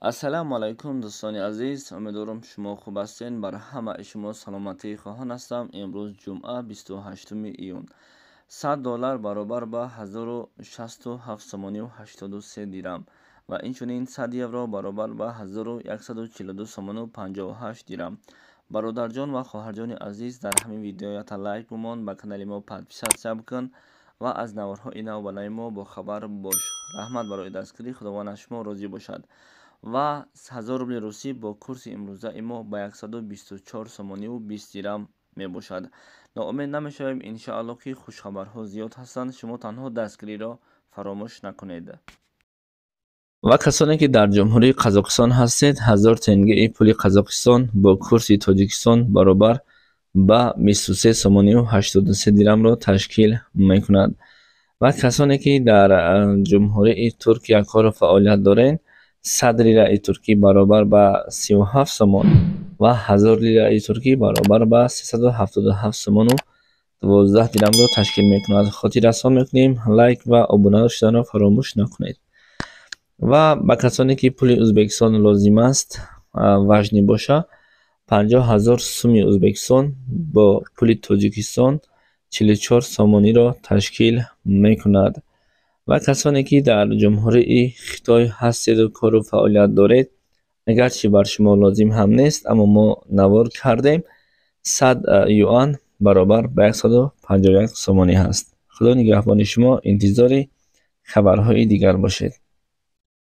السلام علیکم دوستان عزیز، امیدوارم شما خوب هستین. بر همه شما سلامتی خواهان هستم. امروز جمعه 28 ایون. $100 برابر به 1067.83 دیرم و اینچنین 100 یورو برابر به 1142.58 دیرم. برادر جان و خواهر جان عزیز، در همین ویدیو تا لایک بمان، به کانال ما پادپیسات بکن و از نوارهای نو بالای ما با خبر باش. رحمت برای دستگیری، خداوند شما راضی باشد. و 1000 روبل روسی با کورس امروزه ما با 124 سومانی و 20 دیرم می باشد. ناامید نمیشویم، ان شاء الله که خوش خبرها زیاد هستند. شما تنها دستگیری را فراموش نکنید. و کسانی که در جمهوری قزاقستان هستید، 1000 تنگه پول قزاقستان با کورس تاجیکستان برابر با 23 سومانی و 83 دیرم را تشکیل می کند. و کسانی که در جمهوری ترکیه کار و فعالیت دارند، 100 لیره ترکی برابر به 37 سومن و 1000 لیره ترکی برابر به 377 سومن و 12 دیرم را تشکیل میکند. خاطر رسان میکنیم لایک و ابونه شدن را فراموش نکنید. و به کسانی که پول ازبکستان لازم است وجنی باشه، 50,000 سوم ازبکستان با پول تاجیکستان 44 سومانی را تشکیل میکند. و کسانی که در جمهوری خیتای هستید و کار و فعالیت دارید، اگرچه بر شما لازم هم نیست اما ما نوار کردیم، 100 یوان برابر به 151 سومانی هست. خدا نگهبان شما. انتظار خبرهای دیگر باشید.